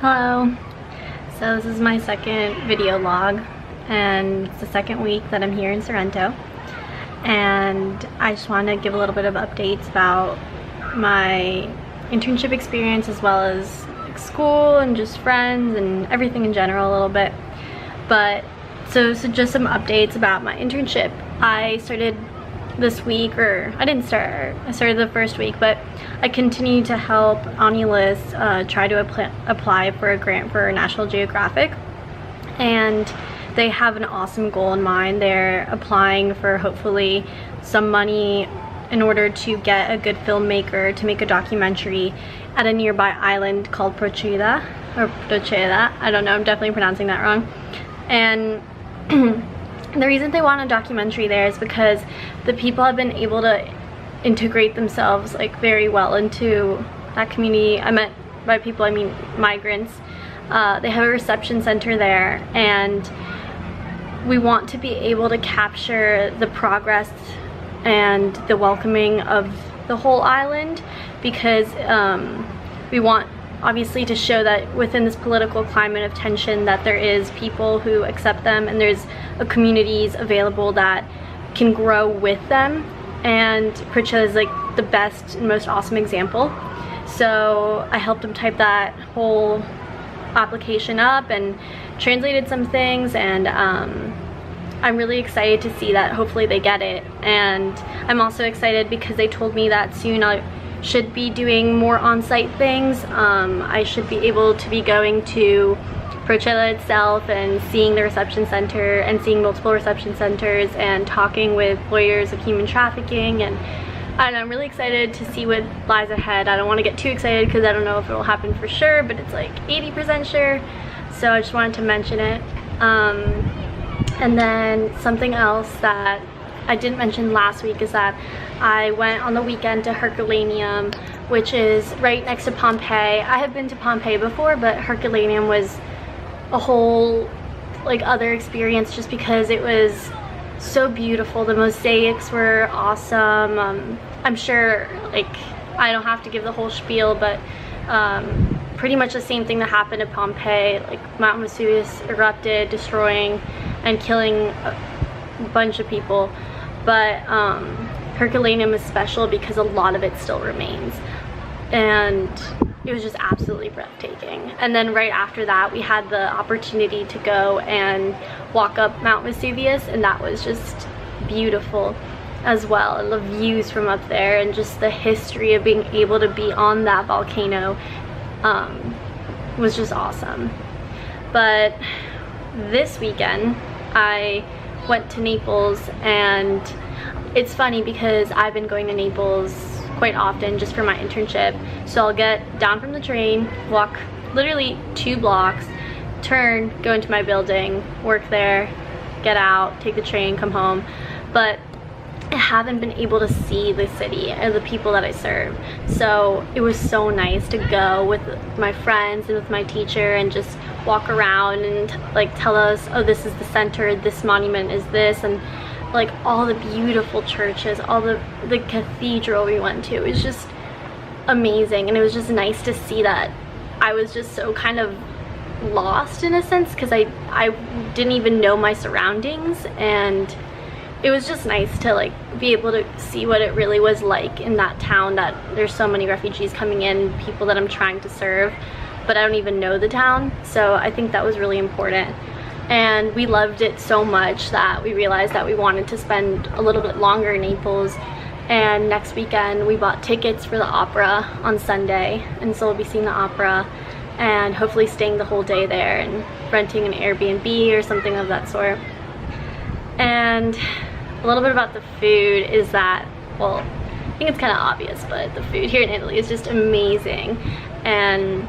Hello. So this is my second video log and it's the second week that I'm here in Sorrento, and I just want to give a little bit of updates about my internship experience as well as school and just friends and everything in general a little bit. But so just some updates about my internship. I started this week, or I started the first week, but I continue to help Omnilist try to apply for a grant for National Geographic, and they have an awesome goal in mind. They're applying for hopefully some money in order to get a good filmmaker to make a documentary at a nearby island called Procida, I don't know, I'm definitely pronouncing that wrong. And the reason they want a documentary there is because the people have been able to integrate themselves like very well into that community. By people I mean migrants. They have a reception center there, and we want to be able to capture the progress and the welcoming of the whole island, because we want obviously to show that within this political climate of tension that there is people who accept them, and there's communities available that can grow with them, and Pritcha is like the best and most awesome example. So I helped them type that whole application up and translated some things, and I'm really excited to see that hopefully they get it. And I'm also excited because they told me that soon I should be doing more on-site things. I should be able to be going to Procida itself and seeing the reception center and seeing multiple reception centers and talking with lawyers of human trafficking, and I don't know, I'm really excited to see what lies ahead. I don't want to get too excited because I don't know if it will happen for sure, but it's like 80% sure, so I just wanted to mention it. And then something else that I didn't mention last week is that I went on the weekend to Herculaneum, which is right next to Pompeii. I have been to Pompeii before, but Herculaneum was a whole like other experience just because it was so beautiful. The mosaics were awesome. I'm sure like I don't have to give the whole spiel, but pretty much the same thing that happened at Pompeii. Like Mount Vesuvius erupted, destroying and killing a bunch of people, but Herculaneum is special because a lot of it still remains, and it was just absolutely breathtaking. And then right after that we had the opportunity to go and walk up Mount Vesuvius, and that was just beautiful as well. And the views from up there and just the history of being able to be on that volcano was just awesome. But this weekend I went to Naples, and it's funny because I've been going to Naples quite often just for my internship. So I'll get down from the train, walk literally 2 blocks, turn, go into my building, work there, get out, take the train, come home. But I haven't been able to see the city or the people that I serve. So it was so nice to go with my friends and with my teacher and just walk around and like tell us, oh, this is the center, this monument is this, and like all the beautiful churches, all the cathedral we went to. It was just amazing, and it was just nice to see that. I was just so kind of lost in a sense because I didn't even know my surroundings, and it was just nice to like be able to see what it really was like in that town, that there's so many refugees coming in, people that I'm trying to serve, but I don't even know the town. So I think that was really important. And we loved it so much that we realized that we wanted to spend a little bit longer in Naples. And next weekend we bought tickets for the opera on Sunday, and so we'll be seeing the opera and hopefully staying the whole day there and renting an Airbnb or something of that sort. And a little bit about the food is that, well, I think it's kind of obvious, but the food here in Italy is just amazing, and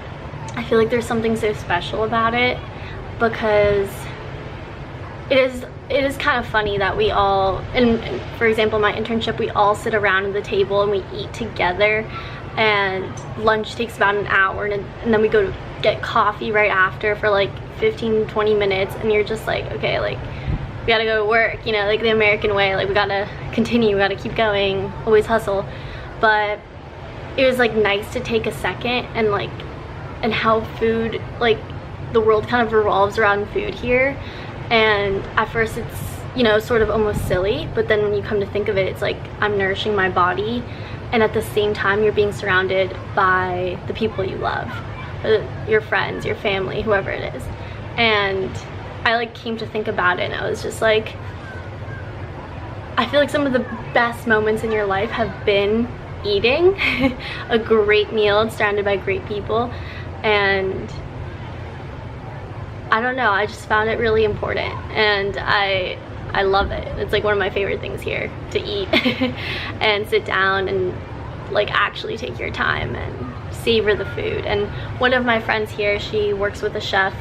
I feel like there's something so special about it because it is kind of funny that we all, and for example my internship, we all sit around at the table and we eat together, and lunch takes about an hour, and then we go to get coffee right after for like 15-20 minutes, and you're just like, okay, like we gotta go to work, you know, like the American way, like we gotta continue, we gotta keep going, always hustle. But it was like nice to take a second and like and how food, like the world kind of revolves around food here. And at first it's, you know, sort of almost silly, but then when you come to think of it, it's like I'm nourishing my body, and at the same time you're being surrounded by the people you love, your friends, your family, whoever it is. And I like came to think about it, and I was just like, I feel like some of the best moments in your life have been eating a great meal surrounded by great people. And I don't know, I just found it really important, and I love it. It's like one of my favorite things here, to eat and sit down and like actually take your time and savor the food. And one of my friends here, she works with a chef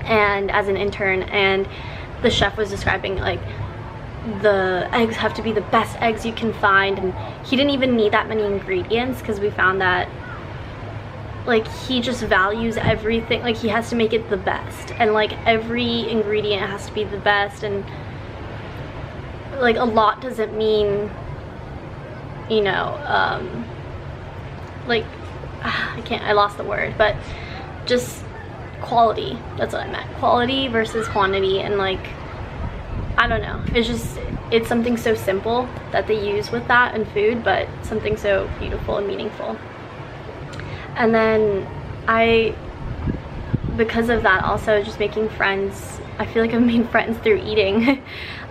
and as an intern, and the chef was describing like the eggs have to be the best eggs you can find, and he didn't even need that many ingredients because we found that like he just values everything, like he has to make it the best, and like every ingredient has to be the best. And like a lot doesn't mean, you know, like I lost the word, but just quality. That's what I meant, quality versus quantity. And like I don't know, it's something so simple that they use with that in food, but something so beautiful and meaningful. And then because of that, also just making friends, I feel like I've made friends through eating.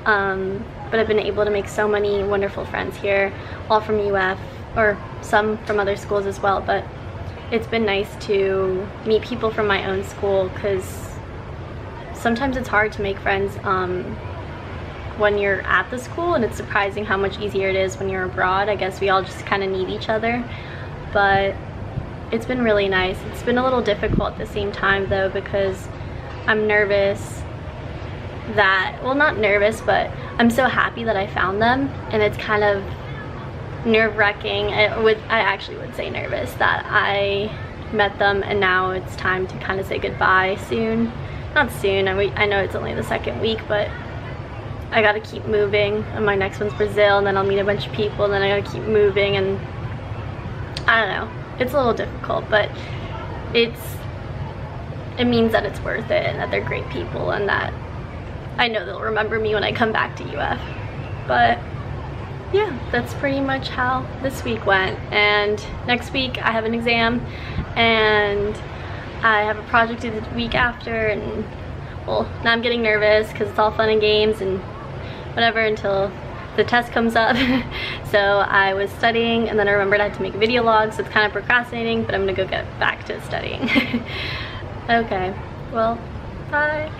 But I've been able to make so many wonderful friends here, all from UF, or some from other schools as well. But it's been nice to meet people from my own school, because sometimes it's hard to make friends when you're at the school, and it's surprising how much easier it is when you're abroad. I guess we all just kind of need each other. But it's been really nice. It's been a little difficult at the same time though, because I'm nervous that, well, not nervous, but I'm so happy that I found them, and it's kind of nerve-wracking. I actually would say nervous that I met them, and now it's time to kind of say goodbye soon. Not soon, I know it's only the second week, but I gotta keep moving, and my next one's Brazil, and then I'll meet a bunch of people, and then I gotta keep moving, and I don't know, it's a little difficult, but it means that it's worth it, and that they're great people, and that I know they'll remember me when I come back to UF. But yeah, that's pretty much how this week went. And next week I have an exam, and I have a project due the week after, and well, now I'm getting nervous because it's all fun and games and whatever until the test comes up. So I was studying, and then I remembered I had to make a video log, so it's kind of procrastinating, but I'm gonna go get back to studying. Okay, well, bye.